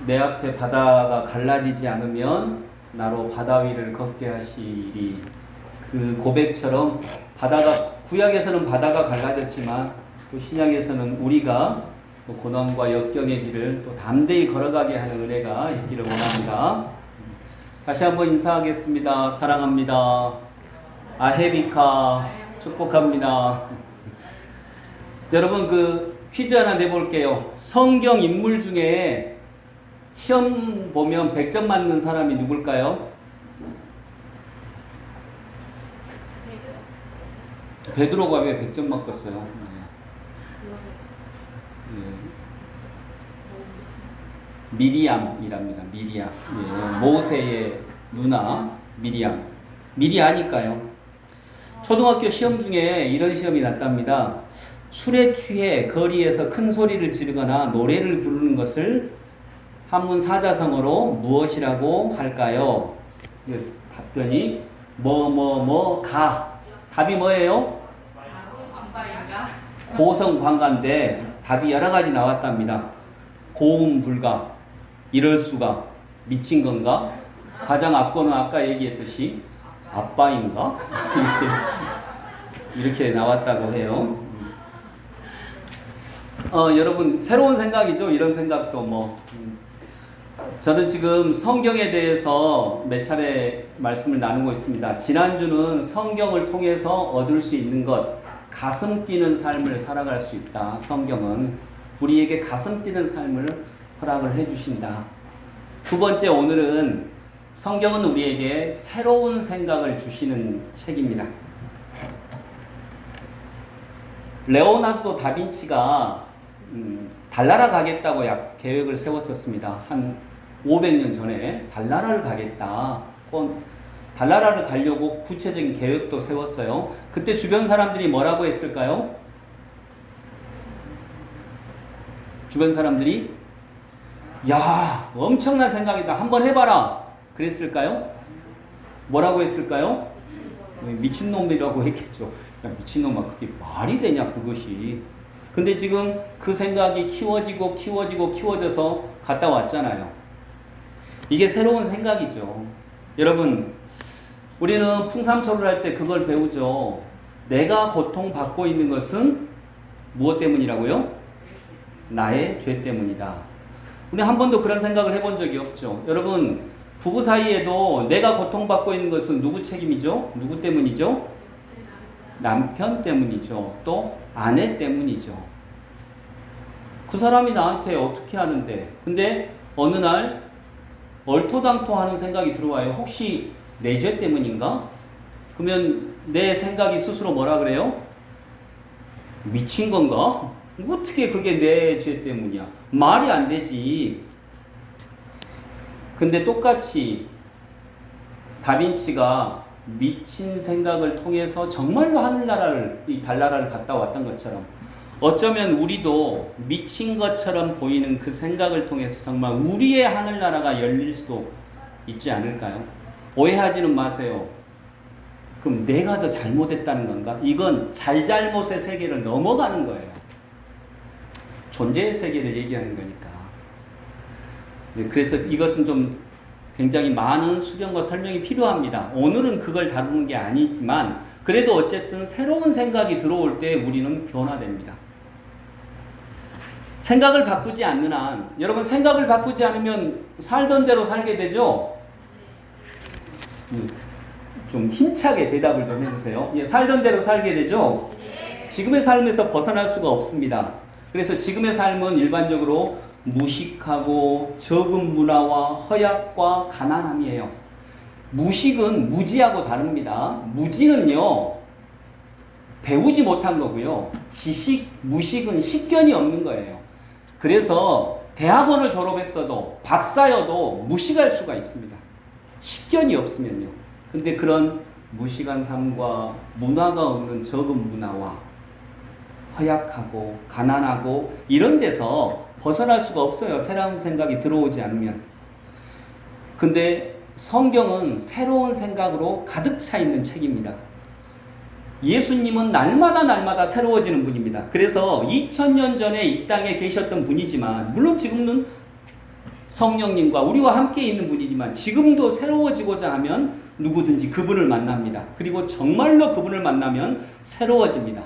내 앞에 바다가 갈라지지 않으면 나로 바다 위를 걷게 하시리. 그 고백처럼 바다가, 구약에서는 바다가 갈라졌지만 또 신약에서는 우리가 고난과 역경의 길을 또 담대히 걸어가게 하는 은혜가 있기를 원합니다. 다시 한번 인사하겠습니다. 사랑합니다. 아헤비카 축복합니다. 여러분, 퀴즈 하나 내볼게요. 성경 인물 중에 시험 보면 100점 맞는 사람이 누굴까요? 베드로가 왜 100점 맞겠어요? 미리암이랍니다. 미리암. 모세의 누나 미리암. 미리 아니까요. 초등학교 시험 중에 이런 시험이 났답니다. 술에 취해 거리에서 큰 소리를 지르거나 노래를 부르는 것을 한문 사자성어로 무엇이라고 할까요? 답변이 가. 답이 뭐예요? 고성방가인데 답이 여러 가지 나왔답니다. 고음 불가, 이럴 수가, 미친 건가? 가장 앞거는 아까 얘기했듯이 아빠인가? 이렇게 나왔다고 해요. 여러분, 새로운 생각이죠. 이런 생각도 저는 지금 성경에 대해서 몇 차례 말씀을 나누고 있습니다. 지난주는 성경을 통해서 얻을 수 있는 것, 가슴 뛰는 삶을 살아갈 수 있다. 성경은 우리에게 가슴 뛰는 삶을 허락을 해주신다. 두 번째, 오늘은 성경은 우리에게 새로운 생각을 주시는 책입니다. 레오나르도 다빈치가 달나라 가겠다고 계획을 세웠었습니다. 한 500년 전에 달나라를 가겠다. 달나라를 가려고 구체적인 계획도 세웠어요. 그때 주변 사람들이 뭐라고 했을까요? 주변 사람들이 야, 엄청난 생각이다. 한번 해봐라. 그랬을까요? 뭐라고 했을까요? 미친놈이라고 했겠죠. 야, 미친놈아, 그게 말이 되냐, 그것이. 근데 지금 그 생각이 키워져서 갔다 왔잖아요. 이게 새로운 생각이죠. 여러분, 우리는 풍삼초를 할 때 그걸 배우죠. 내가 고통받고 있는 것은 무엇 때문이라고요? 나의 죄 때문이다. 우리 한 번도 그런 생각을 해본 적이 없죠. 여러분, 부부 사이에도 내가 고통받고 있는 것은 누구 책임이죠? 누구 때문이죠? 남편 때문이죠. 또 아내 때문이죠. 그 사람이 나한테 어떻게 하는데, 근데 어느 날 얼토당토 하는 생각이 들어와요. 혹시 내 죄 때문인가? 그러면 내 생각이 스스로 뭐라 그래요? 미친 건가? 어떻게 그게 내 죄 때문이야? 말이 안 되지. 근데 똑같이 다빈치가 미친 생각을 통해서 정말로 하늘나라를, 이 달나라를 갔다 왔던 것처럼 어쩌면 우리도 미친 것처럼 보이는 그 생각을 통해서 정말 우리의 하늘나라가 열릴 수도 있지 않을까요? 오해하지는 마세요. 그럼 내가 더 잘못했다는 건가? 이건 잘잘못의 세계를 넘어가는 거예요. 존재의 세계를 얘기하는 거니까. 그래서 이것은 좀 굉장히 많은 수련과 설명이 필요합니다. 오늘은 그걸 다루는 게 아니지만 그래도 어쨌든 새로운 생각이 들어올 때 우리는 변화됩니다. 생각을 바꾸지 않는 한, 여러분, 생각을 바꾸지 않으면 살던 대로 살게 되죠? 좀 힘차게 대답을 좀 해주세요. 살던 대로 살게 되죠? 지금의 삶에서 벗어날 수가 없습니다. 그래서 지금의 삶은 일반적으로 무식하고 적은 문화와 허약과 가난함이에요. 무식은 무지하고 다릅니다. 무지는요, 배우지 못한 거고요. 무식은 식견이 없는 거예요. 그래서 대학원을 졸업했어도 박사여도 무식할 수가 있습니다. 식견이 없으면요. 근데 그런 무식한 삶과 문화가 없는 적은 문화와 허약하고 가난하고 이런 데서 벗어날 수가 없어요. 새로운 생각이 들어오지 않으면. 근데 성경은 새로운 생각으로 가득 차 있는 책입니다. 예수님은 날마다 새로워지는 분입니다. 그래서 2000년 전에 이 땅에 계셨던 분이지만 물론 지금은 성령님과 우리와 함께 있는 분이지만 지금도 새로워지고자 하면 누구든지 그분을 만납니다. 그리고 정말로 그분을 만나면 새로워집니다.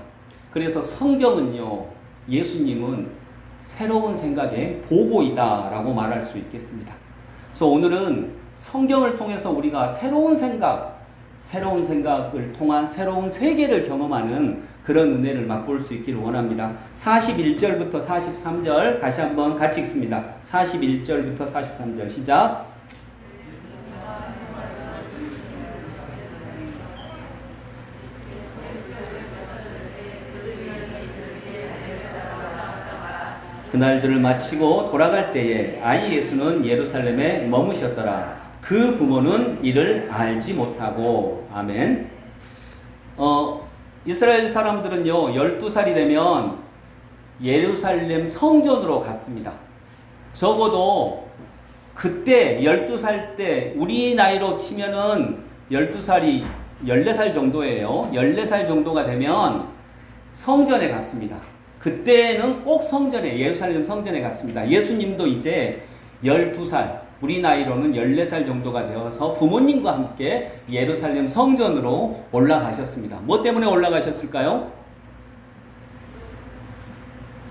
그래서 성경은요, 예수님은 새로운 생각의 보고이다라고 말할 수 있겠습니다. 그래서 오늘은 성경을 통해서 우리가 새로운 생각을 통한 새로운 세계를 경험하는 그런 은혜를 맛볼 수 있기를 원합니다. 41절부터 43절 다시 한번 같이 읽습니다. 41절부터 43절 시작. 그날들을 마치고 돌아갈 때에 아이 예수는 예루살렘에 머무셨더라. 그 부모는 이를 알지 못하고. 아멘. 이스라엘 사람들은요, 12살이 되면 예루살렘 성전으로 갔습니다. 적어도 그때 12살 때 우리 나이로 치면은 12살이 14살 정도예요. 14살 정도가 되면 성전에 갔습니다. 그때는 꼭 성전에, 예루살렘 성전에 갔습니다. 예수님도 이제 12살, 우리 나이로는 14살 정도가 되어서 부모님과 함께 예루살렘 성전으로 올라가셨습니다. 뭐 때문에 올라가셨을까요?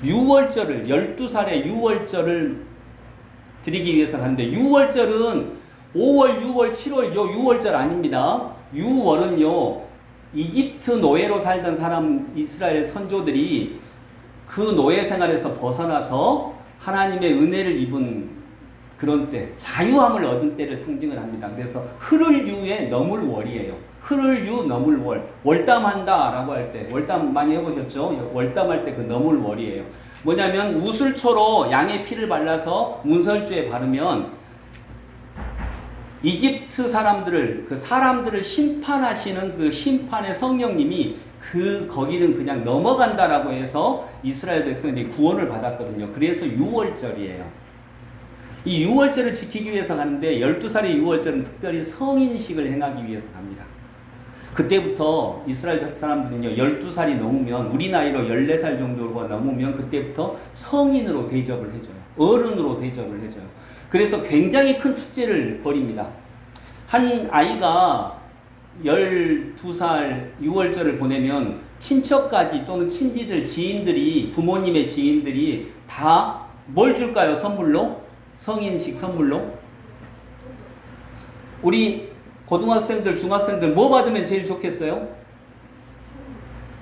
유월절을, 12살의 유월절을 드리기 위해서 가는데, 유월절은 5월, 6월, 7월 요 유월절 아닙니다. 유월은요, 이집트 노예로 살던 사람, 이스라엘 선조들이 그 노예 생활에서 벗어나서 하나님의 은혜를 입은 그런 때, 자유함을 얻은 때를 상징을 합니다. 그래서 흐를 유에 넘을 월이에요. 흐를 유 넘을 월. 월담한다 라고 할 때, 월담 많이 해보셨죠? 월담할 때 그 넘을 월이에요. 뭐냐면 우슬초로 양의 피를 발라서 문설주에 바르면 이집트 사람들을, 그 사람들을 심판하시는 그 심판의 성령님이 거기는 그냥 넘어간다라고 해서 이스라엘 백성들이 구원을 받았거든요. 그래서 유월절이에요. 이 유월절을 지키기 위해서 가는데 12살의 유월절은 특별히 성인식을 행하기 위해서 갑니다. 그때부터 이스라엘 사람들은요, 12살이 넘으면, 우리 나이로 14살 정도가 넘으면 그때부터 성인으로 대접을 해줘요. 어른으로 대접을 해줘요. 그래서 굉장히 큰 축제를 벌입니다. 한 아이가 12살 유월절을 보내면 친척까지 또는 친지들, 지인들이, 부모님의 지인들이 다 뭘 줄까요? 선물로? 성인식 선물로? 우리 고등학생들, 중학생들 뭐 받으면 제일 좋겠어요?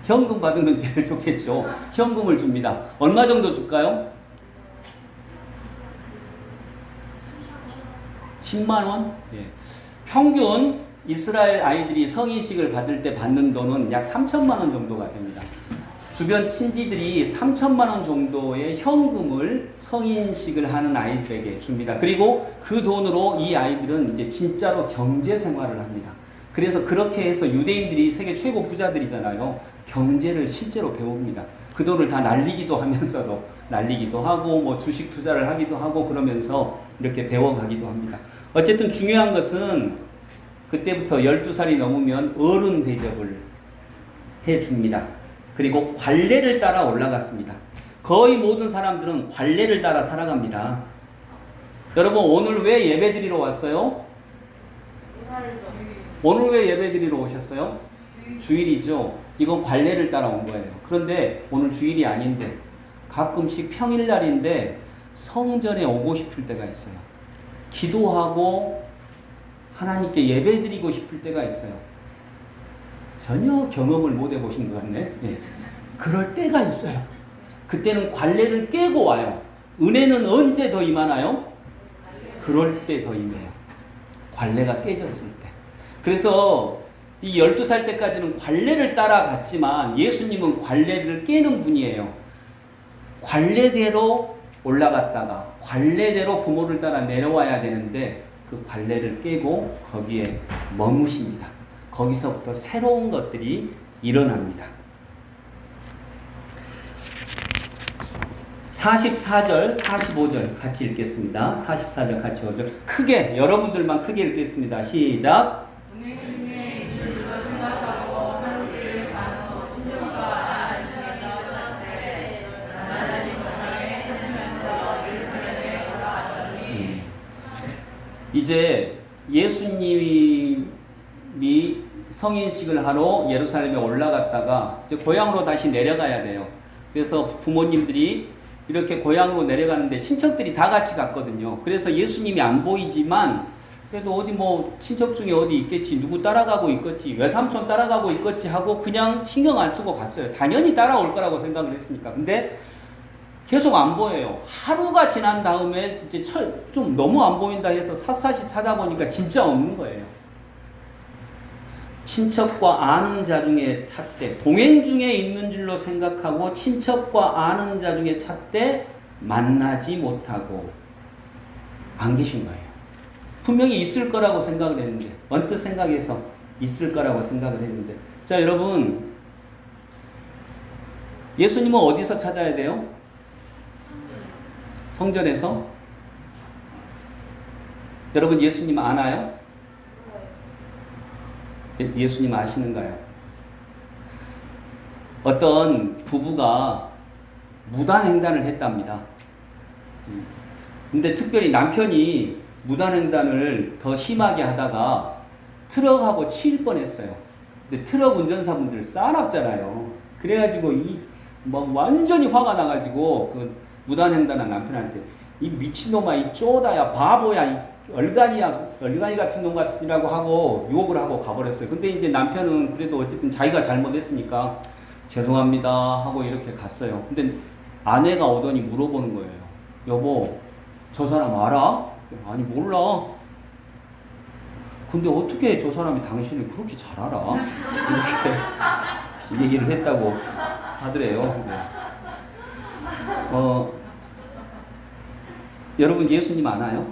현금 받으면 제일 좋겠죠. 현금을 줍니다. 얼마 정도 줄까요? 10만 원? 예. 평균 이스라엘 아이들이 성인식을 받을 때 받는 돈은 약 3천만 원 정도가 됩니다. 주변 친지들이 3천만 원 정도의 현금을 성인식을 하는 아이들에게 줍니다. 그리고 그 돈으로 이 아이들은 이제 진짜로 경제 생활을 합니다. 그래서 그렇게 해서 유대인들이 세계 최고 부자들이잖아요. 경제를 실제로 배웁니다. 그 돈을 다 날리기도 하면서도, 날리기도 하고 뭐 주식 투자를 하기도 하고 그러면서 이렇게 배워가기도 합니다. 어쨌든 중요한 것은 그때부터 12살이 넘으면 어른 대접을 해줍니다. 그리고 관례를 따라 올라갔습니다. 거의 모든 사람들은 관례를 따라 살아갑니다. 여러분, 오늘 왜 예배드리러 왔어요? 오늘 왜 예배드리러 오셨어요? 주일이죠. 이건 관례를 따라 온 거예요. 그런데 오늘 주일이 아닌데 가끔씩 평일날인데 성전에 오고 싶을 때가 있어요. 기도하고 하나님께 예배드리고 싶을 때가 있어요. 전혀 경험을 못 해보신 것 같네. 예. 그럴 때가 있어요. 그때는 관례를 깨고 와요. 은혜는 언제 더 임하나요? 그럴 때 더 임해요. 관례가 깨졌을 때. 그래서 이 12살 때까지는 관례를 따라갔지만 예수님은 관례를 깨는 분이에요. 관례대로 올라갔다가 관례대로 부모를 따라 내려와야 되는데 그 관례를 깨고 거기에 머무십니다. 거기서부터 새로운 것들이 일어납니다. 44절, 45절 같이 읽겠습니다. 44절 같이 5절. 크게, 여러분들만 크게 읽겠습니다. 시작. 이제 예수님이 성인식을 하러 예루살렘에 올라갔다가 이제 고향으로 다시 내려가야 돼요. 그래서 부모님들이 이렇게 고향으로 내려가는데 친척들이 다 같이 갔거든요. 그래서 예수님이 안 보이지만 그래도 어디 뭐 친척 중에 어디 있겠지, 누구 따라가고 있겠지, 외삼촌 따라가고 있겠지 하고 그냥 신경 안 쓰고 갔어요. 당연히 따라올 거라고 생각을 했으니까. 근데 계속 안 보여요. 하루가 지난 다음에 이제 좀 너무 안 보인다 해서 샅샅이 찾아보니까 진짜 없는 거예요. 친척과 아는 자 중에 찾되, 동행 중에 있는 줄로 생각하고 친척과 아는 자 중에 찾되 만나지 못하고 안 계신 거예요. 분명히 있을 거라고 생각을 했는데, 언뜻 생각해서 있을 거라고 생각을 했는데. 자, 여러분, 예수님은 어디서 찾아야 돼요? 성전에서? 여러분, 예수님 아나요? 예수님 아시는가요? 어떤 부부가 무단횡단을 했답니다. 근데 특별히 남편이 무단횡단을 더 심하게 하다가 트럭하고 치일 뻔했어요. 근데 트럭 운전사분들 싸납잖아요. 그래가지고 뭐 완전히 화가 나가지고 그 무단횡단한 남편한테 이 미친놈아, 이 쪼다야, 바보야, 이 얼간이야, 얼간이 같은 놈 같으라고 하고 욕을 하고 가버렸어요. 근데 이제 남편은 그래도 어쨌든 자기가 잘못했으니까 죄송합니다 하고 이렇게 갔어요. 근데 아내가 오더니 물어보는 거예요. 여보, 저 사람 알아? 아니, 몰라. 근데 어떻게 저 사람이 당신을 그렇게 잘 알아? 이렇게 얘기를 했다고 하더래요. 네. 여러분, 예수님 아나요?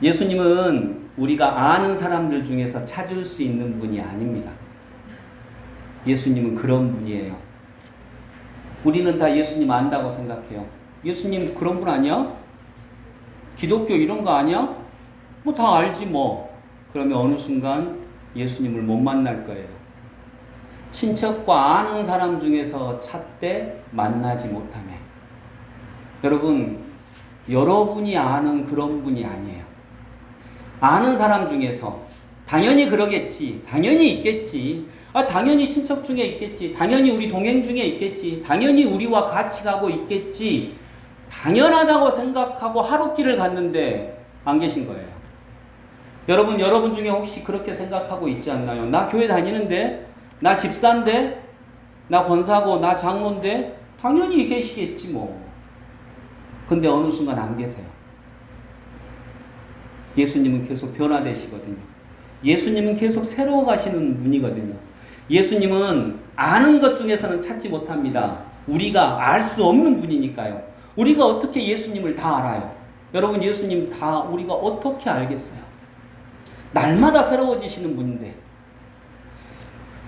예수님은 우리가 아는 사람들 중에서 찾을 수 있는 분이 아닙니다. 예수님은 그런 분이에요. 우리는 다 예수님 안다고 생각해요. 예수님 그런 분 아니야? 기독교 이런 거 아니야? 뭐 다 알지 뭐. 그러면 어느 순간 예수님을 못 만날 거예요. 친척과 아는 사람 중에서 찾되 만나지 못하며. 여러분, 여러분이 아는 그런 분이 아니에요. 아는 사람 중에서 당연히 그러겠지, 당연히 있겠지, 당연히 친척 중에 있겠지, 당연히 우리 동행 중에 있겠지, 당연히 우리와 같이 가고 있겠지, 당연하다고 생각하고 하루길을 갔는데 안 계신 거예요. 여러분 중에 혹시 그렇게 생각하고 있지 않나요? 나 교회 다니는데, 나 집사인데, 나 권사고, 나 장로인데 당연히 계시겠지 뭐. 근데 어느 순간 안 계세요. 예수님은 계속 변화되시거든요. 예수님은 계속 새로워 가시는 분이거든요. 예수님은 아는 것 중에서는 찾지 못합니다. 우리가 알 수 없는 분이니까요. 우리가 어떻게 예수님을 다 알아요? 여러분, 예수님 다 우리가 어떻게 알겠어요? 날마다 새로워지시는 분인데,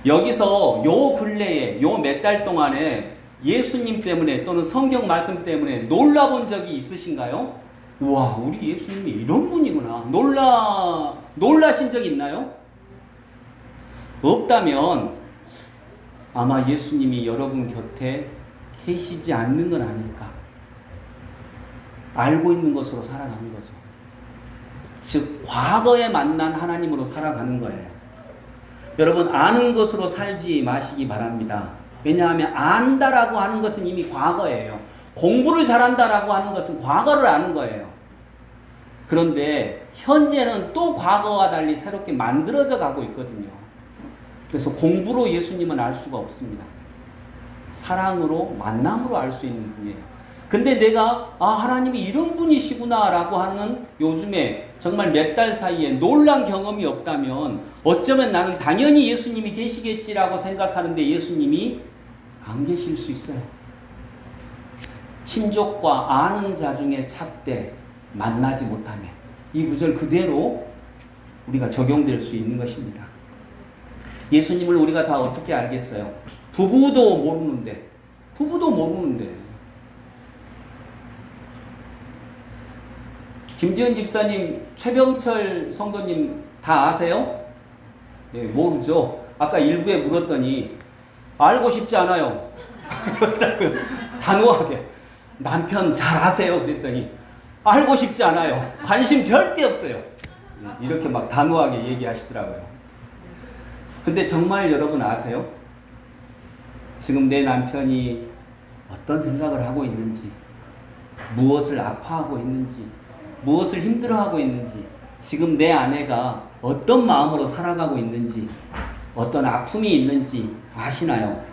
여기서 요 근래에 요 몇 달 동안에 예수님 때문에 또는 성경 말씀 때문에 놀라본 적이 있으신가요? 우와, 우리 예수님이 이런 분이구나. 놀라신 적 있나요? 없다면 아마 예수님이 여러분 곁에 계시지 않는 건 아닐까. 알고 있는 것으로 살아가는 거죠. 즉, 과거에 만난 하나님으로 살아가는 거예요. 여러분, 아는 것으로 살지 마시기 바랍니다. 왜냐하면 안다라고 하는 것은 이미 과거예요. 공부를 잘한다라고 하는 것은 과거를 아는 거예요. 그런데 현재는 또 과거와 달리 새롭게 만들어져 가고 있거든요. 그래서 공부로 예수님은 알 수가 없습니다. 사랑으로, 만남으로 알 수 있는 분이에요. 근데 내가 하나님이 이런 분이시구나 라고 하는 요즘에 정말 몇 달 사이에 놀란 경험이 없다면 어쩌면 나는 당연히 예수님이 계시겠지라고 생각하는데 예수님이 안 계실 수 있어요. 친족과 아는 자 중에 찾되 만나지 못하며. 이 구절 그대로 우리가 적용될 수 있는 것입니다. 예수님을 우리가 다 어떻게 알겠어요? 부부도 모르는데. 김지은 집사님, 최병철 성도님 다 아세요? 예, 모르죠. 아까 일부에 물었더니 알고 싶지 않아요. 단호하게. 남편 잘 아세요? 그랬더니 알고 싶지 않아요. 관심 절대 없어요. 이렇게 막 단호하게 얘기하시더라고요. 근데 정말 여러분 아세요? 지금 내 남편이 어떤 생각을 하고 있는지, 무엇을 아파하고 있는지, 무엇을 힘들어하고 있는지, 지금 내 아내가 어떤 마음으로 살아가고 있는지, 어떤 아픔이 있는지 아시나요?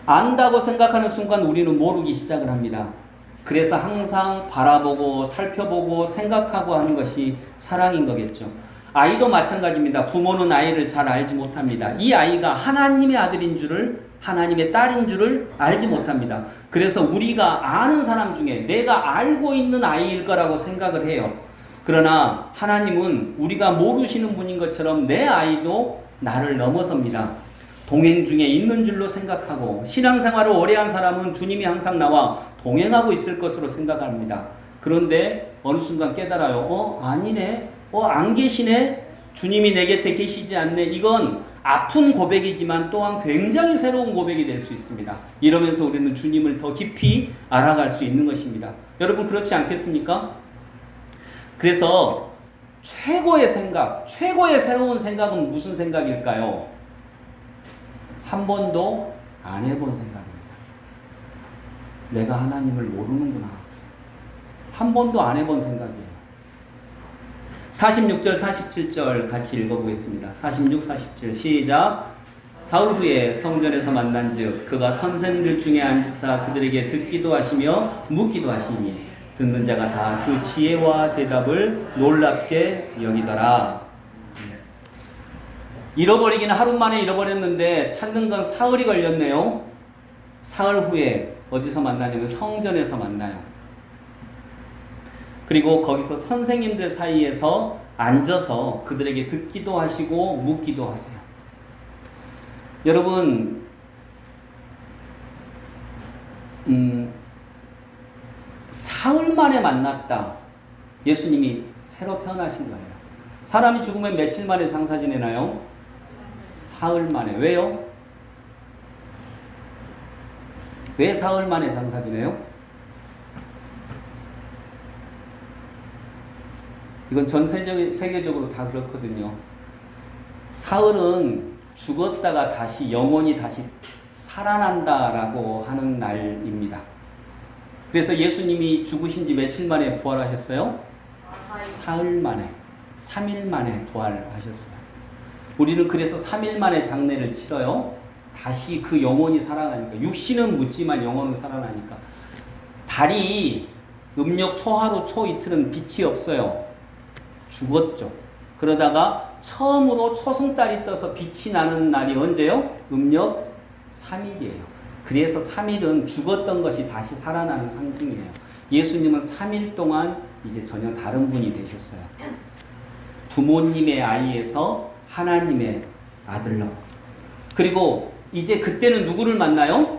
안다고 생각하는 순간 우리는 모르기 시작을 합니다. 그래서 항상 바라보고 살펴보고 생각하고 하는 것이 사랑인 거겠죠. 아이도 마찬가지입니다. 부모는 아이를 잘 알지 못합니다. 이 아이가 하나님의 아들인 줄을, 하나님의 딸인 줄을 알지 못합니다. 그래서 우리가 아는 사람 중에 내가 알고 있는 아이일 거라고 생각을 해요. 그러나 하나님은 우리가 모르시는 분인 것처럼 내 아이도 나를 넘어섭니다. 동행 중에 있는 줄로 생각하고, 신앙생활을 오래 한 사람은 주님이 항상 나와 동행하고 있을 것으로 생각합니다. 그런데 어느 순간 깨달아요. 아니네. 안 계시네. 주님이 내 곁에 계시지 않네. 이건 아픈 고백이지만 또한 굉장히 새로운 고백이 될 수 있습니다. 이러면서 우리는 주님을 더 깊이 알아갈 수 있는 것입니다. 여러분 그렇지 않겠습니까? 그래서 최고의 생각, 최고의 새로운 생각은 무슨 생각일까요? 한 번도 안 해본 생각입니다. 내가 하나님을 모르는구나. 한 번도 안 해본 생각이에요. 46절, 47절 같이 읽어보겠습니다. 46, 47 시작. 사흘 후에 성전에서 만난즉 그가 선생들 중에 앉으사 그들에게 듣기도 하시며 묻기도 하시니 듣는 자가 다 그 지혜와 대답을 놀랍게 여기더라. 잃어버리기는 하루 만에 잃어버렸는데 찾는 건 사흘이 걸렸네요. 사흘 후에 어디서 만나냐면 성전에서 만나요. 그리고 거기서 선생님들 사이에서 앉아서 그들에게 듣기도 하시고 묻기도 하세요. 여러분, 사흘 만에 만났다. 예수님이 새로 태어나신 거예요. 사람이 죽으면 며칠 만에 장사 지내나요? 사흘 만에. 왜요? 왜 사흘 만에 장사 지내요? 이건 전 세계적으로 다 그렇거든요. 사흘은 죽었다가 다시 영혼이 다시 살아난다라고 하는 날입니다. 그래서 예수님이 죽으신 지 며칠 만에 부활하셨어요? 사흘 만에, 3일 만에 부활하셨어요. 우리는 그래서 3일 만에 장례를 치러요. 다시 그 영혼이 살아나니까. 육신은 묻지만 영혼은 살아나니까. 달이 음력 초하루 초이틀은 빛이 없어요. 죽었죠. 그러다가 처음으로 초승달이 떠서 빛이 나는 날이 언제요? 음력 3일이에요. 그래서 3일은 죽었던 것이 다시 살아나는 상징이에요. 예수님은 3일 동안 이제 전혀 다른 분이 되셨어요. 부모님의 아이에서 하나님의 아들로. 그리고 이제 그때는 누구를 만나요?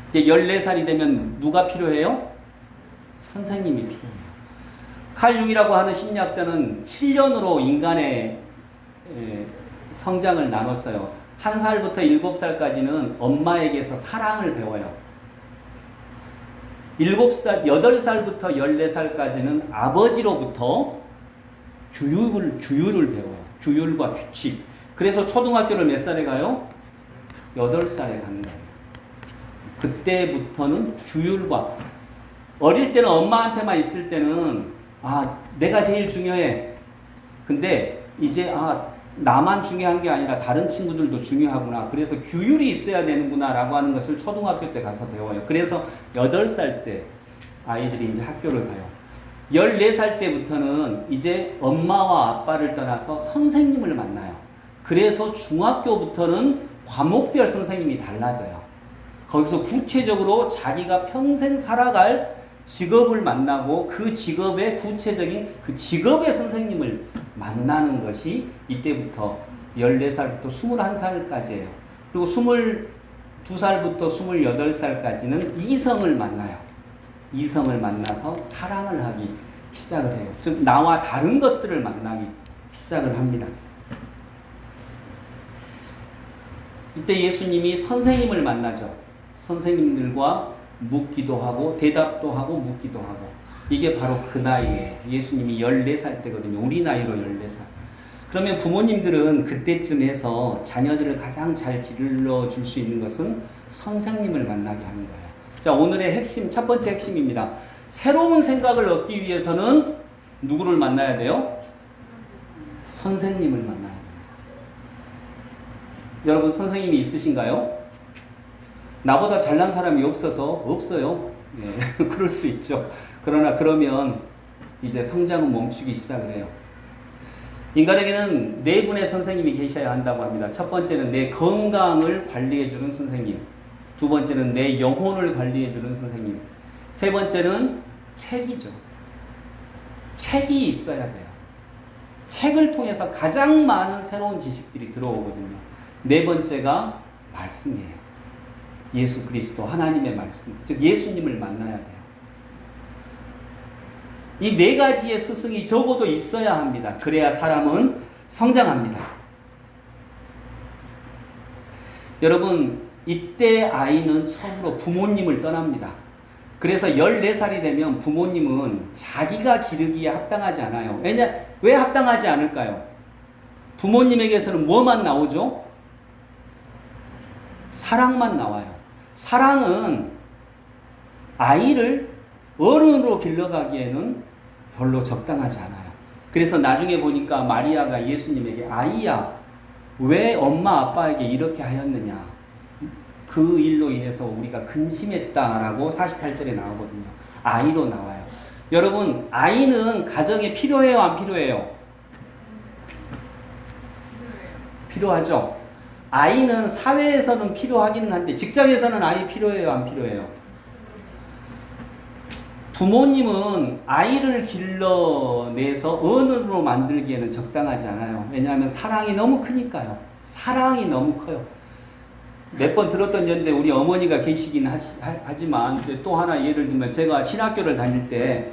이제 14살이 되면 누가 필요해요? 선생님이 필요해요. 칼 융이라고 하는 심리학자는 7년으로 인간의 성장을 나눴어요. 1살부터 7살까지는 엄마에게서 사랑을 배워요. 8살부터 14살까지는 아버지로부터 규율을 배워요. 규율과 규칙. 그래서 초등학교를 몇 살에 가요? 8살에 가는 거예요. 그때부터는 규율과, 어릴 때는 엄마한테만 있을 때는 내가 제일 중요해. 근데 이제 나만 중요한 게 아니라 다른 친구들도 중요하구나. 그래서 규율이 있어야 되는구나 라고 하는 것을 초등학교 때 가서 배워요. 그래서 8살 때 아이들이 이제 학교를 가요. 14살 때부터는 이제 엄마와 아빠를 떠나서 선생님을 만나요. 그래서 중학교부터는 과목별 선생님이 달라져요. 거기서 구체적으로 자기가 평생 살아갈 직업을 만나고 그 직업의 구체적인 그 직업의 선생님을 만나는 것이 이때부터 14살부터 21살까지예요. 그리고 22살부터 28살까지는 이성을 만나요. 이성을 만나서 사랑을 하기 시작을 해요. 즉 나와 다른 것들을 만나기 시작을 합니다. 이때 예수님이 선생님을 만나죠. 선생님들과 묻기도 하고 대답도 하고 묻기도 하고. 이게 바로 그 나이에요. 예수님이 14살 때거든요. 우리 나이로 14살. 그러면 부모님들은 그때쯤 해서 자녀들을 가장 잘 길러줄 수 있는 것은 선생님을 만나게 하는 거예요. 자, 오늘의 핵심, 첫 번째 핵심입니다. 새로운 생각을 얻기 위해서는 누구를 만나야 돼요? 선생님을 만나야 됩니다. 여러분, 선생님이 있으신가요? 나보다 잘난 사람이 없어요. 예, 그럴 수 있죠. 그러나 그러면 이제 성장은 멈추기 시작을 해요. 인간에게는 네 분의 선생님이 계셔야 한다고 합니다. 첫 번째는 내 건강을 관리해주는 선생님. 두 번째는 내 영혼을 관리해주는 선생님. 세 번째는 책이죠. 책이 있어야 돼요. 책을 통해서 가장 많은 새로운 지식들이 들어오거든요. 네 번째가 말씀이에요. 예수 그리스도 하나님의 말씀, 즉 예수님을 만나야 돼요. 이 네 가지의 스승이 적어도 있어야 합니다. 그래야 사람은 성장합니다. 여러분, 이때 아이는 처음으로 부모님을 떠납니다. 그래서 14살이 되면 부모님은 자기가 기르기에 합당하지 않아요. 왜 합당하지 않을까요? 부모님에게서는 뭐만 나오죠? 사랑만 나와요. 사랑은 아이를 어른으로 길러가기에는 별로 적당하지 않아요. 그래서 나중에 보니까 마리아가 예수님에게 아이야, 왜 엄마 아빠에게 이렇게 하였느냐, 그 일로 인해서 우리가 근심했다라고 48절에 나오거든요. 아이로 나와요. 여러분, 아이는 가정에 필요해요, 안 필요해요? 필요하죠. 아이는 사회에서는 필요하기는 한데 직장에서는 아이 필요해요, 안 필요해요? 부모님은 아이를 길러내서 어른으로 만들기에는 적당하지 않아요. 왜냐하면 사랑이 너무 크니까요. 사랑이 너무 커요. 몇 번 들었던 예인데 우리 어머니가 계시긴 하지만 또 하나 예를 들면 제가 신학교를 다닐 때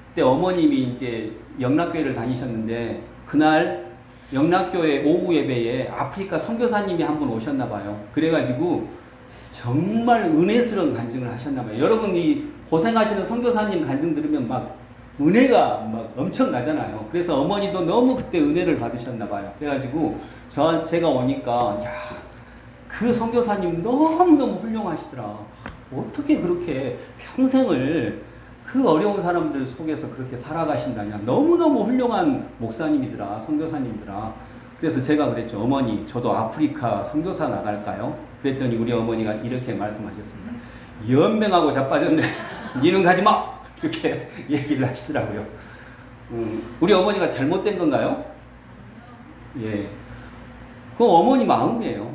그때 어머님이 이제 영락교회를 다니셨는데 그날 영락교회 오후 예배에 아프리카 선교사님이 한 분 오셨나 봐요. 그래가지고 정말 은혜스러운 간증을 하셨나 봐요. 여러분, 이 고생하시는 선교사님 간증 들으면 막 은혜가 막 엄청 나잖아요. 그래서 어머니도 너무 그때 은혜를 받으셨나 봐요. 그래가지고 제가 오니까 야, 그 선교사님 너무너무 훌륭하시더라. 어떻게 그렇게 평생을 그 어려운 사람들 속에서 그렇게 살아가신다냐. 너무너무 훌륭한 목사님이더라, 선교사님이더라. 그래서 제가 그랬죠. 어머니, 저도 아프리카 선교사 나갈까요? 그랬더니 우리 어머니가 이렇게 말씀하셨습니다. 연맹하고 자빠졌네. 니는 가지마! 이렇게 얘기를 하시더라고요. 우리 어머니가 잘못된 건가요? 예. 그 어머니 마음이에요.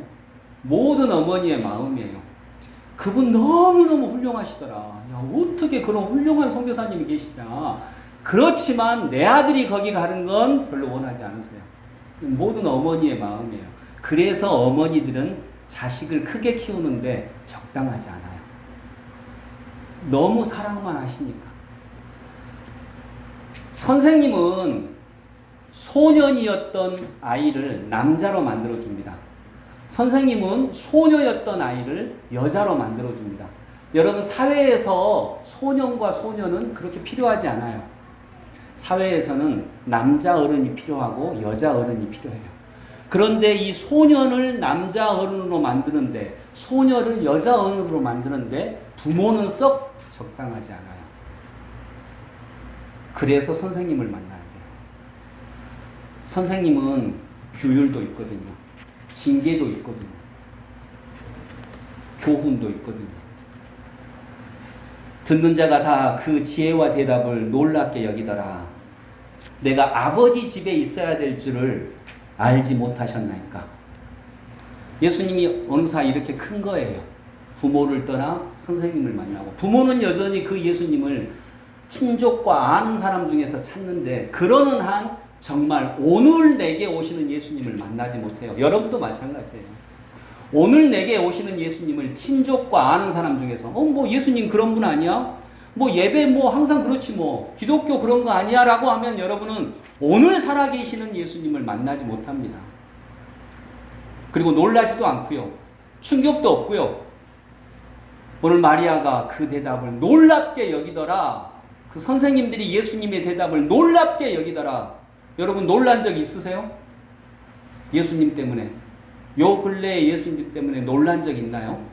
모든 어머니의 마음이에요. 그분 너무너무 훌륭하시더라. 야, 어떻게 그런 훌륭한 선교사님이 계시냐. 그렇지만 내 아들이 거기 가는 건 별로 원하지 않으세요. 모든 어머니의 마음이에요. 그래서 어머니들은 자식을 크게 키우는데 적당하지 않아요. 너무 사랑만 하시니까. 선생님은 소년이었던 아이를 남자로 만들어줍니다. 선생님은 소녀였던 아이를 여자로 만들어줍니다. 여러분, 사회에서 소년과 소녀는 그렇게 필요하지 않아요. 사회에서는 남자 어른이 필요하고 여자 어른이 필요해요. 그런데 이 소년을 남자 어른으로 만드는데, 소녀를 여자 어른으로 만드는데 부모는 썩 적당하지 않아요. 그래서 선생님을 만나야 돼요. 선생님은 규율도 있거든요. 징계도 있거든요. 교훈도 있거든요. 듣는 자가 다 그 지혜와 대답을 놀랍게 여기더라. 내가 아버지 집에 있어야 될 줄을 알지 못하셨나이까. 예수님이 어느 사 이렇게 큰 거예요. 부모를 떠나 선생님을 만나고, 부모는 여전히 그 예수님을 친족과 아는 사람 중에서 찾는데, 그러는 한 정말 오늘 내게 오시는 예수님을 만나지 못해요. 여러분도 마찬가지예요. 오늘 내게 오시는 예수님을 친족과 아는 사람 중에서 뭐 예수님 그런 분 아니야? 뭐 예배 뭐 항상 그렇지 뭐 기독교 그런 거 아니야? 라고 하면 여러분은 오늘 살아계시는 예수님을 만나지 못합니다. 그리고 놀라지도 않고요. 충격도 없고요. 오늘 마리아가 그 대답을 놀랍게 여기더라. 그 선생님들이 예수님의 대답을 놀랍게 여기더라. 여러분 놀란 적 있으세요? 예수님 때문에. 요 근래에 예수님 때문에 놀란 적 있나요?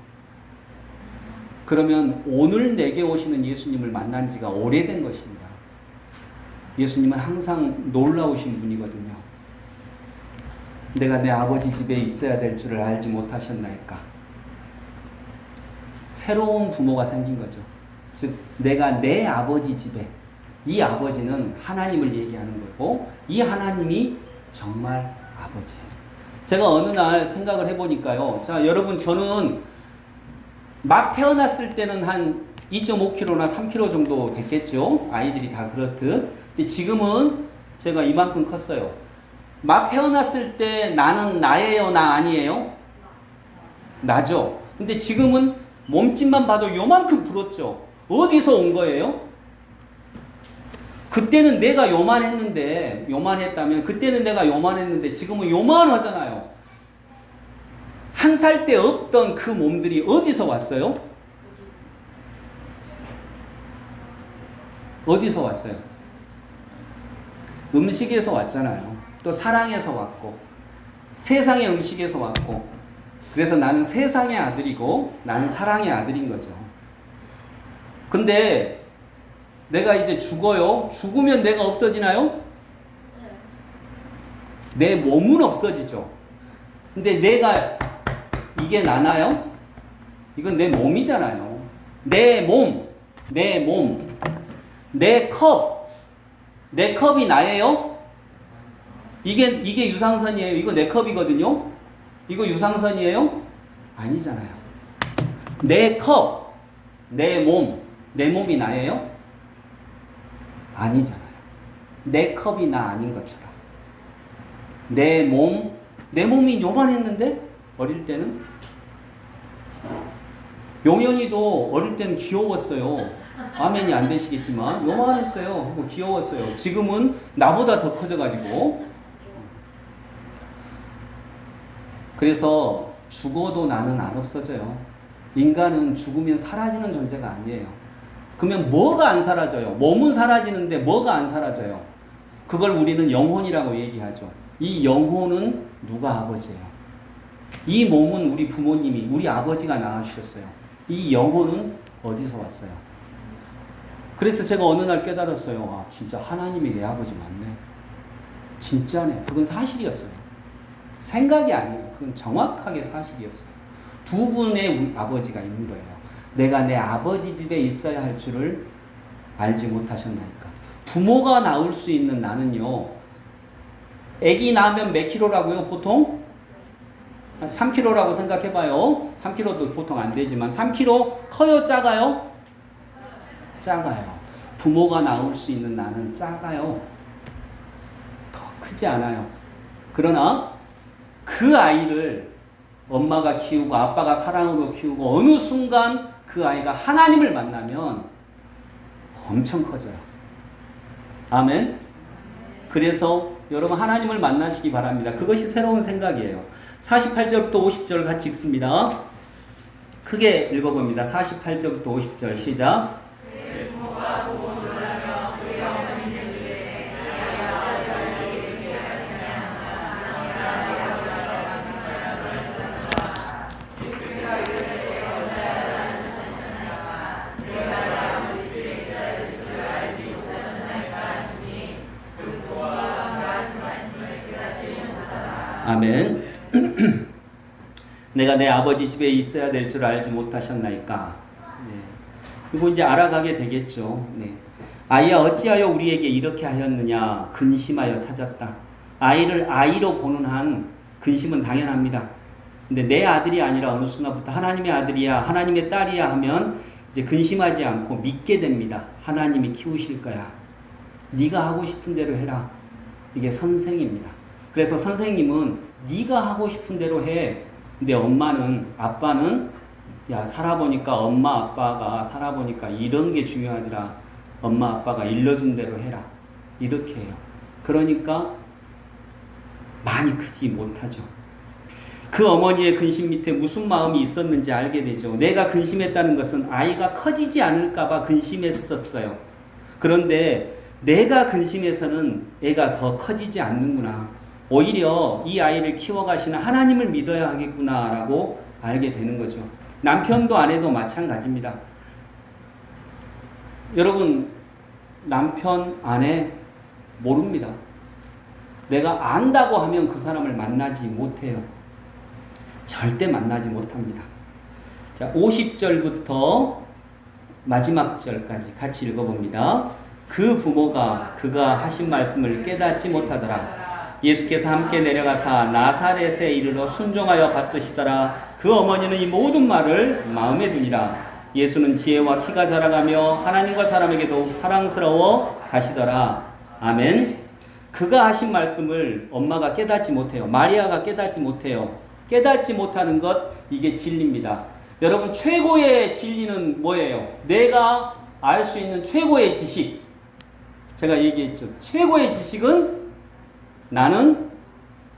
그러면 오늘 내게 오시는 예수님을 만난 지가 오래된 것입니다. 예수님은 항상 놀라우신 분이거든요. 내가 내 아버지 집에 있어야 될 줄을 알지 못하셨나이까. 새로운 부모가 생긴 거죠. 즉 내가 내 아버지 집에, 이 아버지는 하나님을 얘기하는 거고 이 하나님이 정말 아버지예요. 제가 어느 날 생각을 해보니까요. 자, 여러분 저는 막 태어났을 때는 한 2.5kg나 3kg 정도 됐겠죠. 아이들이 다 그렇듯. 근데 지금은 제가 이만큼 컸어요. 막 태어났을 때 나는 나예요, 나 아니에요? 나죠. 근데 지금은 몸집만 봐도 요만큼 불었죠. 어디서 온 거예요? 그때는 내가 요만했다면 그때는 내가 요만했는데 지금은 요만하잖아요. 한 살 때 없던 그 몸들이 어디서 왔어요? 어디서 왔어요? 음식에서 왔잖아요. 또 사랑에서 왔고 세상의 음식에서 왔고 그래서 나는 세상의 아들이고 나는 사랑의 아들인 거죠. 근데 내가 이제 죽어요. 죽으면 내가 없어지나요? 내 몸은 없어지죠. 근데 내가 이게 나나요? 이건 내 몸이잖아요. 내 몸, 내 컵이 나예요? 이게 유상선이에요. 이거 내 컵이거든요. 이거 유상선이에요? 아니잖아요. 내 컵, 내 몸이 나예요? 아니잖아요. 내 컵이 나 아닌 것처럼. 내 몸이 요만했는데? 어릴 때는? 용현이도 어릴 때는 귀여웠어요. 아멘이 안 되시겠지만 요만했어요. 귀여웠어요. 지금은 나보다 더 커져가지고. 그래서 죽어도 나는 안 없어져요. 인간은 죽으면 사라지는 존재가 아니에요. 그러면 뭐가 안 사라져요? 몸은 사라지는데 뭐가 안 사라져요? 그걸 우리는 영혼이라고 얘기하죠. 이 영혼은 누가 아버지예요? 이 몸은 우리 부모님이, 우리 아버지가 낳아주셨어요. 이 영혼은 어디서 왔어요? 그래서 제가 어느 날 깨달았어요. 아, 진짜 하나님이 내 아버지 맞네. 진짜네. 그건 사실이었어요. 생각이 아니에요. 그건 정확하게 사실이었어요. 두 분의 아버지가 있는 거예요. 내가 내 아버지 집에 있어야 할 줄을 알지 못하셨나이까. 부모가 낳을 수 있는 나는요. 아기 낳으면 몇 킬로라고요? 보통? 3kg라고 생각해봐요. 3kg도 보통 안 되지만 3kg 커요? 작아요? 작아요. 부모가 낳을 수 있는 나는 작아요. 더 크지 않아요. 그러나 그 아이를 엄마가 키우고 아빠가 사랑으로 키우고 어느 순간 그 아이가 하나님을 만나면 엄청 커져요. 아멘. 그래서 여러분 하나님을 만나시기 바랍니다. 그것이 새로운 생각이에요. 48절부터 50절 같이 읽습니다. 크게 읽어봅니다. 48절부터 50절 시작. 아멘. 내가 내 아버지 집에 있어야 될 줄 알지 못하셨나이까. 네. 그리고 이제 알아가게 되겠죠. 네. 아이야 어찌하여 우리에게 이렇게 하였느냐. 근심하여 찾았다. 아이를 아이로 보는 한 근심은 당연합니다. 근데 내 아들이 아니라 어느 순간부터 하나님의 아들이야, 하나님의 딸이야 하면 이제 근심하지 않고 믿게 됩니다. 하나님이 키우실 거야. 네가 하고 싶은 대로 해라. 이게 선생입니다. 그래서 선생님은 네가 하고 싶은 대로 해. 근데 엄마는, 아빠는 야 살아보니까 엄마 아빠가 살아보니까 이런 게 중요하더라. 엄마 아빠가 일러준 대로 해라. 이렇게 해요. 그러니까 많이 크지 못하죠. 그 어머니의 근심 밑에 무슨 마음이 있었는지 알게 되죠. 내가 근심했다는 것은 아이가 커지지 않을까봐 근심했었어요. 그런데 내가 근심해서는 애가 더 커지지 않는구나. 오히려 이 아이를 키워가시는 하나님을 믿어야 하겠구나라고 알게 되는 거죠. 남편도 아내도 마찬가지입니다. 여러분, 남편, 아내 모릅니다. 내가 안다고 하면 그 사람을 만나지 못해요. 절대 만나지 못합니다. 자, 50절부터 마지막 절까지 같이 읽어봅니다. 그 부모가 그가 하신 말씀을 깨닫지 못하더라. 예수께서 함께 내려가사 나사렛에 이르러 순종하여 받드시더라. 그 어머니는 이 모든 말을 마음에 두니라. 예수는 지혜와 키가 자라가며 하나님과 사람에게 더욱 사랑스러워 가시더라. 아멘. 그가 하신 말씀을 엄마가 깨닫지 못해요. 마리아가 깨닫지 못해요. 깨닫지 못하는 것, 이게 진리입니다. 여러분, 최고의 진리는 뭐예요? 내가 알 수 있는 최고의 지식. 제가 얘기했죠. 최고의 지식은 나는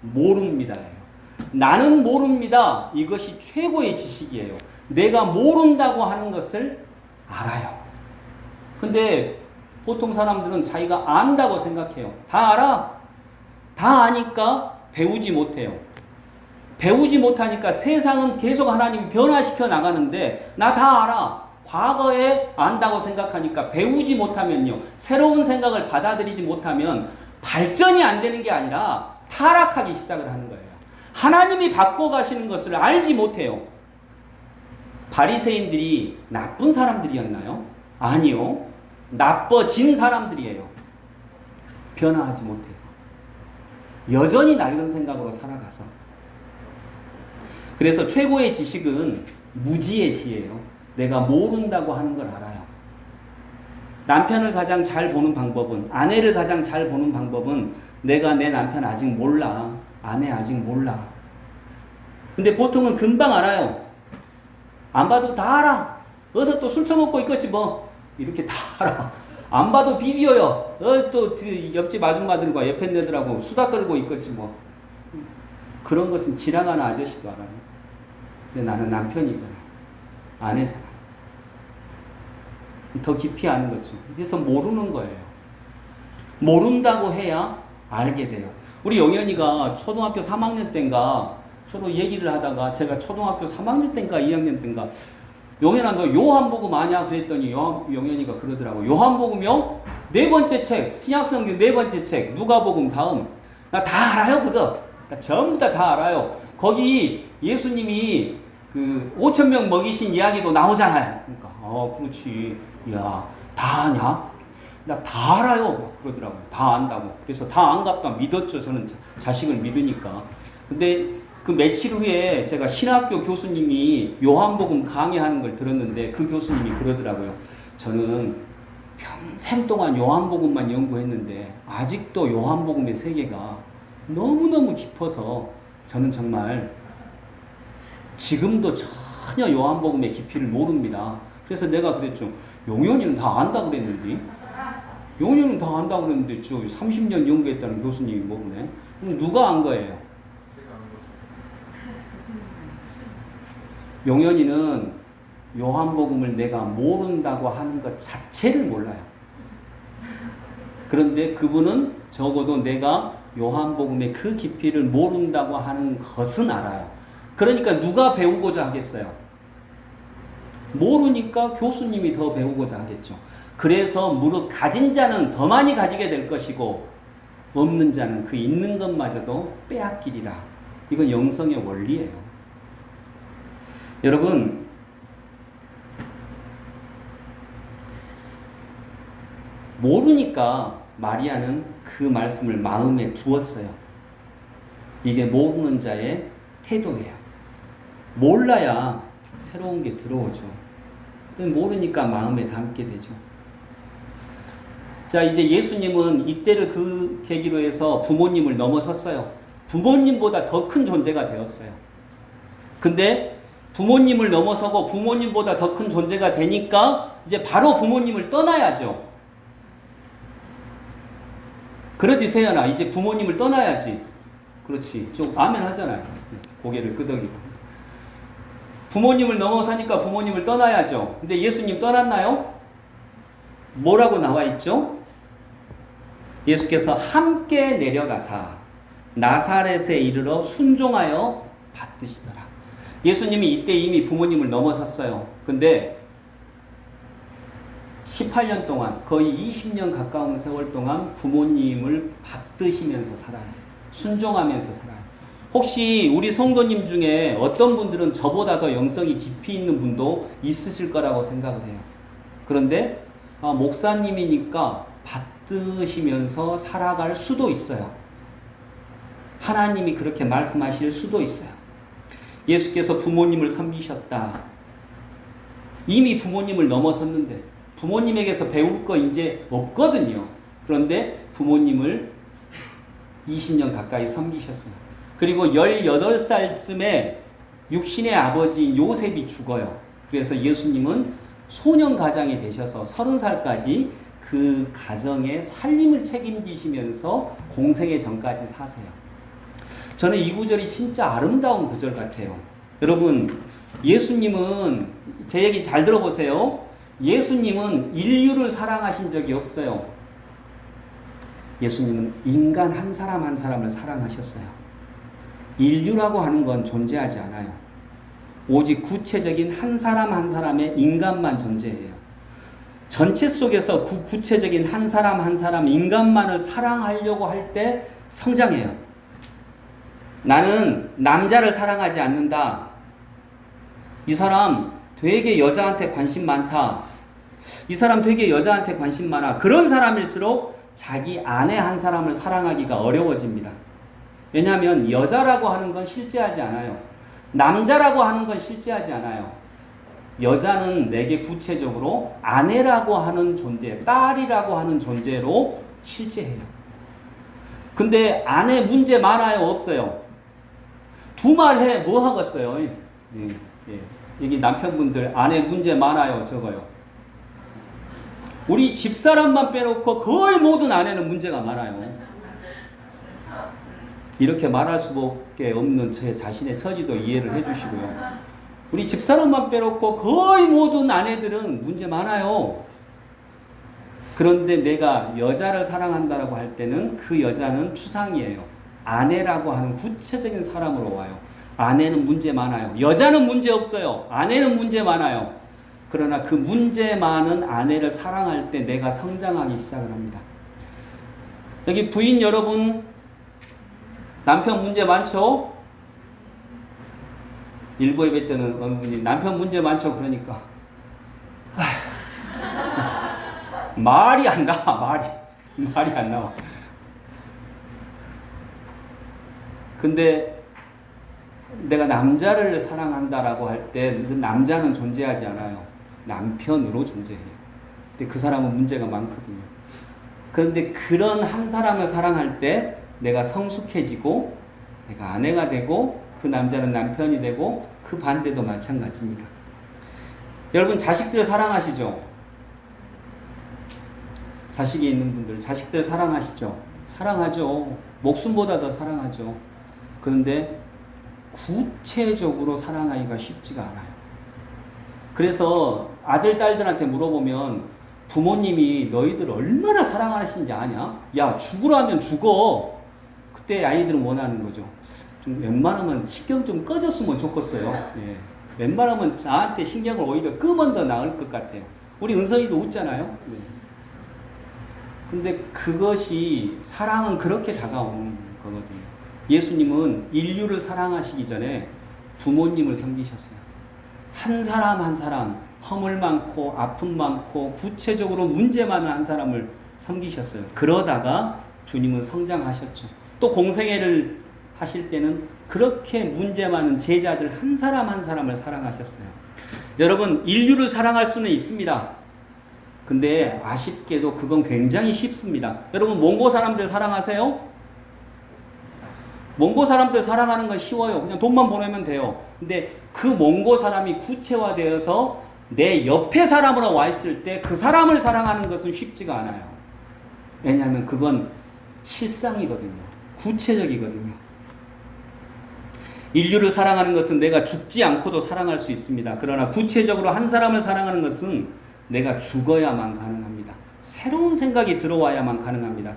모릅니다. 나는 모릅니다. 이것이 최고의 지식이에요. 내가 모른다고 하는 것을 알아요. 근데 보통 사람들은 자기가 안다고 생각해요. 다 알아. 다 아니까 배우지 못해요. 배우지 못하니까 세상은 계속 하나님이 변화시켜 나가는데 나 다 알아. 과거에 안다고 생각하니까 배우지 못하면요. 새로운 생각을 받아들이지 못하면 발전이 안 되는 게 아니라 타락하기 시작을 하는 거예요. 하나님이 바꿔가시는 것을 알지 못해요. 바리새인들이 나쁜 사람들이었나요? 아니요. 나빠진 사람들이에요. 변화하지 못해서. 여전히 낡은 생각으로 살아가서. 그래서 최고의 지식은 무지의 지혜예요. 내가 모른다고 하는 걸 알아요. 남편을 가장 잘 보는 방법은, 아내를 가장 잘 보는 방법은 내가 내 남편 아직 몰라. 아내 아직 몰라. 근데 보통은 금방 알아요. 안 봐도 다 알아. 어서 또 술 처먹고 있겠지 뭐. 이렇게 다 알아. 안 봐도 비디오요. 또 옆집 아줌마들과 옆에 애들하고 수다 떨고 있겠지 뭐. 그런 것은 지나가는 아저씨도 알아요. 근데 나는 남편이잖아. 아내잖아. 더 깊이 아는 거죠. 그래서 모르는 거예요. 모른다고 해야 알게 돼요. 우리 영현이가 초등학교 3학년 때인가 저도 얘기를 하다가 제가 초등학교 3학년 때인가 2학년 때인가 영현아 너 요한복음 아냐? 그랬더니 영현이가 그러더라고. 요한복음이요? 네 번째 책, 신약성경 네 번째 책, 누가복음 다음. 나 다 알아요 그거. 나 전부 다 알아요. 거기 예수님이 그 5,000명 먹이신 이야기도 나오잖아요. 그러니까 그렇지. 야, 다 아냐? 나 다 알아요. 그러더라고요. 다 안다고. 그래서 다 안갑다 믿었죠. 저는 자식을 믿으니까. 근데 그 며칠 후에 제가 신학교 교수님이 요한복음 강의하는 걸 들었는데 그 교수님이 그러더라고요. 저는 평생 동안 요한복음만 연구했는데 아직도 요한복음의 세계가 너무너무 깊어서 저는 정말 지금도 전혀 요한복음의 깊이를 모릅니다. 그래서 내가 그랬죠. 용현이는 다 안다 그랬는데 용현이는 다 안다 그랬는데 저 30년 연구했다는 교수님이 뭐네? 그럼 누가 안 거예요? 용현이는 요한복음을 내가 모른다고 하는 것 자체를 몰라요. 그런데 그분은 적어도 내가 요한복음의 그 깊이를 모른다고 하는 것은 알아요. 그러니까 누가 배우고자 하겠어요? 모르니까 교수님이 더 배우고자 하겠죠. 그래서 무릇 가진 자는 더 많이 가지게 될 것이고 없는 자는 그 있는 것마저도 빼앗기리라. 이건 영성의 원리예요. 여러분, 모르니까 마리아는 그 말씀을 마음에 두었어요. 이게 모르는 자의 태도예요. 몰라야 새로운 게 들어오죠. 모르니까 마음에 담게 되죠. 자, 이제 예수님은 이때를 그 계기로 해서 부모님을 넘어섰어요. 부모님보다 더 큰 존재가 되었어요. 근데 부모님을 넘어서고 부모님보다 더 큰 존재가 되니까 이제 바로 부모님을 떠나야죠. 그러지 세연아, 이제 부모님을 떠나야지. 그렇지. 좀 아멘 하잖아요. 고개를 끄덕이고. 부모님을 넘어서니까 부모님을 떠나야죠. 근데 예수님 떠났나요? 뭐라고 나와 있죠? 예수께서 함께 내려가사 나사렛에 이르러 순종하여 받드시더라. 예수님이 이때 이미 부모님을 넘어섰어요. 근데 18년 동안 거의 20년 가까운 세월 동안 부모님을 받드시면서 살아요. 순종하면서 살아요. 혹시 우리 성도님 중에 어떤 분들은 저보다 더 영성이 깊이 있는 분도 있으실 거라고 생각을 해요. 그런데 목사님이니까 받드시면서 살아갈 수도 있어요. 하나님이 그렇게 말씀하실 수도 있어요. 예수께서 부모님을 섬기셨다. 이미 부모님을 넘어섰는데 부모님에게서 배울 거 이제 없거든요. 그런데 부모님을 20년 가까이 섬기셨어요. 그리고 18살쯤에 육신의 아버지인 요셉이 죽어요. 그래서 예수님은 소년 가장이 되셔서 30살까지 그 가정의 살림을 책임지시면서 공생의 전까지 사세요. 저는 이 구절이 진짜 아름다운 구절 같아요. 여러분, 예수님은 제 얘기 잘 들어보세요. 예수님은 인류를 사랑하신 적이 없어요. 예수님은 인간 한 사람 한 사람을 사랑하셨어요. 인류라고 하는 건 존재하지 않아요. 오직 구체적인 한 사람 한 사람의 인간만 존재해요. 전체 속에서 구체적인 한 사람 한 사람 인간만을 사랑하려고 할 때 성장해요. 나는 남자를 사랑하지 않는다. 이 사람 되게 여자한테 관심 많다. 이 사람 되게 여자한테 관심 많아. 그런 사람일수록 자기 아내 한 사람을 사랑하기가 어려워집니다. 왜냐하면 여자라고 하는 건 실제하지 않아요. 남자라고 하는 건 실제하지 않아요. 여자는 내게 구체적으로 아내라고 하는 존재, 딸이라고 하는 존재로 실제해요. 근데 아내 문제 많아요? 없어요? 두 말 해, 뭐 하겠어요? 여기 남편분들 아내 문제 많아요? 적어요? 우리 집사람만 빼놓고 거의 모든 아내는 문제가 많아요. 이렇게 말할 수밖에 없는 제 자신의 처지도 이해를 해주시고요. 우리 집사람만 빼놓고 거의 모든 아내들은 문제 많아요. 그런데 내가 여자를 사랑한다고 할 때는 그 여자는 추상이에요. 아내라고 하는 구체적인 사람으로 와요. 아내는 문제 많아요. 여자는 문제 없어요. 아내는 문제 많아요. 그러나 그 문제 많은 아내를 사랑할 때 내가 성장하기 시작을 합니다. 여기 부인 여러분, 남편 문제 많죠? 일부 예배 때는 어느 분이 남편 문제 많죠? 그러니까 말이 안 나와. 말이 안 나와. 근데 내가 남자를 사랑한다라고 할 때 그 남자는 존재하지 않아요. 남편으로 존재해요. 근데 그 사람은 문제가 많거든요. 그런데 그런 한 사람을 사랑할 때 내가 성숙해지고 내가 아내가 되고 그 남자는 남편이 되고 그 반대도 마찬가지입니다. 여러분 자식들 사랑하시죠? 자식이 있는 분들 자식들 사랑하시죠? 사랑하죠. 목숨보다 더 사랑하죠. 그런데 구체적으로 사랑하기가 쉽지가 않아요. 그래서 아들, 딸들한테 물어보면 부모님이 너희들 얼마나 사랑하시는지 아냐? 야, 죽으라면 죽어. 그때 아이들은 원하는 거죠. 좀 웬만하면 신경 좀 꺼졌으면 좋겠어요. 예. 웬만하면 나한테 신경을 오히려 끄면 더 나을 것 같아요. 우리 은성이도 웃잖아요. 네. 근데 그것이 사랑은 그렇게 다가오는 거거든요. 예수님은 인류를 사랑하시기 전에 부모님을 섬기셨어요. 한 사람 한 사람 허물 많고 아픔 많고 구체적으로 문제 많은 한 사람을 섬기셨어요. 그러다가 주님은 성장하셨죠. 또 공생애를 하실 때는 그렇게 문제 많은 제자들 한 사람 한 사람을 사랑하셨어요. 여러분 인류를 사랑할 수는 있습니다. 근데 아쉽게도 그건 굉장히 쉽습니다. 여러분 몽고 사람들 사랑하세요? 몽고 사람들 사랑하는 건 쉬워요. 그냥 돈만 보내면 돼요. 근데 그 몽고 사람이 구체화되어서 내 옆에 사람으로 와 있을 때 그 사람을 사랑하는 것은 쉽지가 않아요. 왜냐하면 그건 실상이거든요. 구체적이거든요. 인류를 사랑하는 것은 내가 죽지 않고도 사랑할 수 있습니다. 그러나 구체적으로 한 사람을 사랑하는 것은 내가 죽어야만 가능합니다. 새로운 생각이 들어와야만 가능합니다.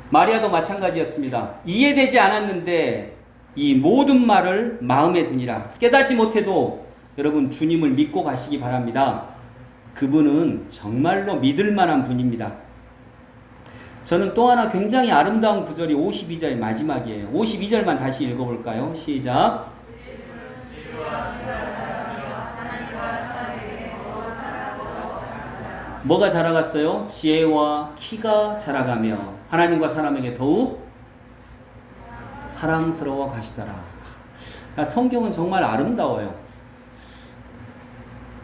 마리아도 마찬가지였습니다. 이해되지 않았는데 이 모든 말을 마음에 드니라. 깨닫지 못해도 여러분 주님을 믿고 가시기 바랍니다. 그분은 정말로 믿을 만한 분입니다. 저는 또 하나 굉장히 아름다운 구절이 52절 마지막이에요. 52절만 다시 읽어볼까요? 시작. 뭐가 자라갔어요? 지혜와 키가 자라가며 하나님과 사람에게 더욱 사랑스러워 가시더라. 성경은 정말 아름다워요.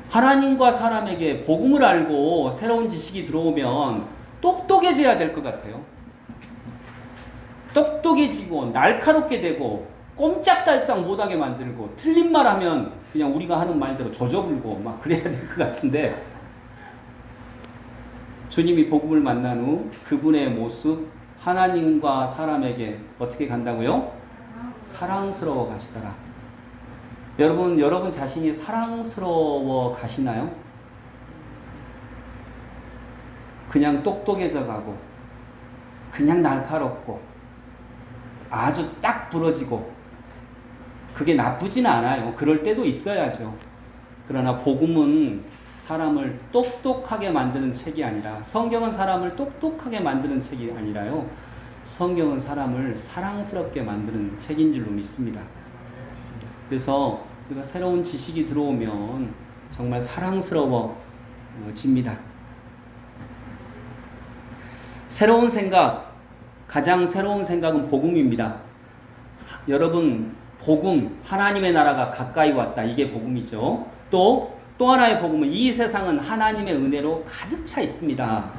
하나님과 사람에게 복음을 알고 새로운 지식이 들어오면 똑똑해져야 될 것 같아요. 똑똑해지고 날카롭게 되고 꼼짝달싹 못하게 만들고 틀린 말 하면 그냥 우리가 하는 말대로 조져불고 막 그래야 될 것 같은데 주님이 복음을 만난 후 그분의 모습 하나님과 사람에게 어떻게 간다고요? 사랑스러워 가시더라. 여러분 자신이 사랑스러워 가시나요? 그냥 똑똑해져 가고 그냥 날카롭고 아주 딱 부러지고 그게 나쁘진 않아요. 그럴 때도 있어야죠. 그러나 복음은 사람을 똑똑하게 만드는 책이 아니라 성경은 사람을 똑똑하게 만드는 책이 아니라요. 성경은 사람을 사랑스럽게 만드는 책인 줄로 믿습니다. 그래서 우리가 새로운 지식이 들어오면 정말 사랑스러워집니다. 새로운 생각, 가장 새로운 생각은 복음입니다. 여러분, 복음, 하나님의 나라가 가까이 왔다. 이게 복음이죠. 또 하나의 복음은 이 세상은 하나님의 은혜로 가득 차 있습니다.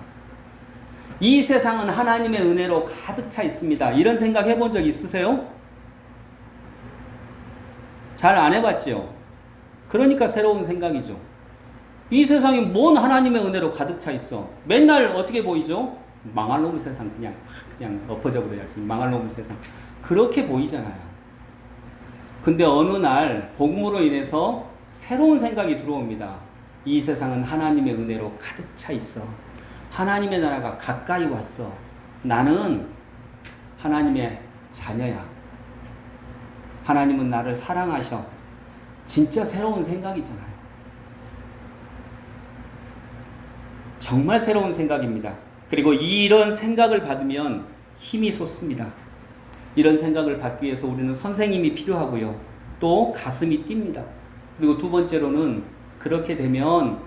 이 세상은 하나님의 은혜로 가득 차 있습니다. 이런 생각 해본 적 있으세요? 잘 안 해봤죠? 그러니까 새로운 생각이죠. 이 세상이 뭔 하나님의 은혜로 가득 차 있어. 맨날 어떻게 보이죠? 망할 놈의 세상 그냥 엎어져 버려야지. 망할 놈의 세상. 그렇게 보이잖아요. 근데 어느 날 복음으로 인해서 새로운 생각이 들어옵니다. 이 세상은 하나님의 은혜로 가득 차 있어. 하나님의 나라가 가까이 왔어. 나는 하나님의 자녀야. 하나님은 나를 사랑하셔. 진짜 새로운 생각이잖아요. 정말 새로운 생각입니다. 그리고 이런 생각을 받으면 힘이 솟습니다. 이런 생각을 받기 위해서 우리는 선생님이 필요하고요. 또 가슴이 뜁니다. 그리고 두 번째로는 그렇게 되면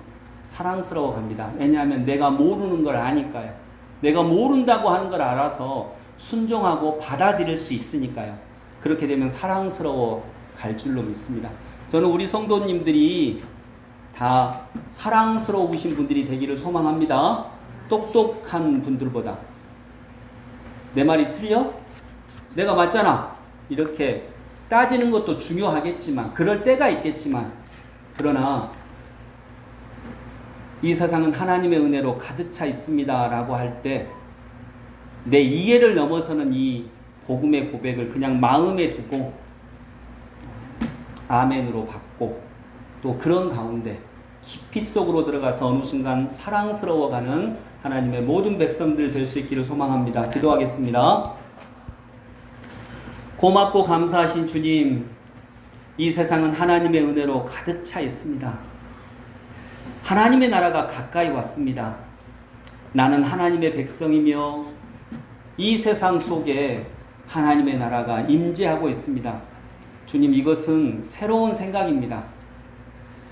사랑스러워 갑니다. 왜냐하면 내가 모르는 걸 아니까요. 내가 모른다고 하는 걸 알아서 순종하고 받아들일 수 있으니까요. 그렇게 되면 사랑스러워 갈 줄로 믿습니다. 저는 우리 성도님들이 다 사랑스러우신 분들이 되기를 소망합니다. 똑똑한 분들보다. 내 말이 틀려? 내가 맞잖아. 이렇게 따지는 것도 중요하겠지만, 그럴 때가 있겠지만, 그러나 이 세상은 하나님의 은혜로 가득 차 있습니다 라고 할 때 내 이해를 넘어서는 이 복음의 고백을 그냥 마음에 두고 아멘으로 받고 또 그런 가운데 깊이 속으로 들어가서 어느 순간 사랑스러워가는 하나님의 모든 백성들 될 수 있기를 소망합니다. 기도하겠습니다. 고맙고 감사하신 주님, 이 세상은 하나님의 은혜로 가득 차 있습니다. 하나님의 나라가 가까이 왔습니다. 나는 하나님의 백성이며 이 세상 속에 하나님의 나라가 임재하고 있습니다. 주님, 이것은 새로운 생각입니다.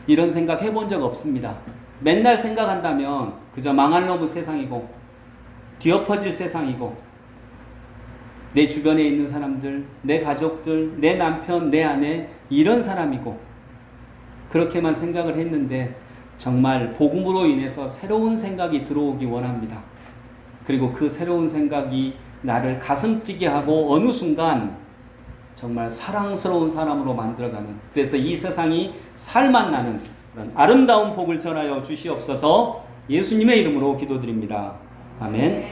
이런 생각 해본 적 없습니다. 맨날 생각한다면 그저 망할 놈의 세상이고 뒤엎어질 세상이고 내 주변에 있는 사람들, 내 가족들, 내 남편, 내 아내 이런 사람이고 그렇게만 생각을 했는데 정말 복음으로 인해서 새로운 생각이 들어오기 원합니다. 그리고 그 새로운 생각이 나를 가슴 뛰게 하고 어느 순간 정말 사랑스러운 사람으로 만들어가는, 그래서 이 세상이 살맛 나는 그런 아름다운 복을 전하여 주시옵소서. 예수님의 이름으로 기도드립니다. 아멘.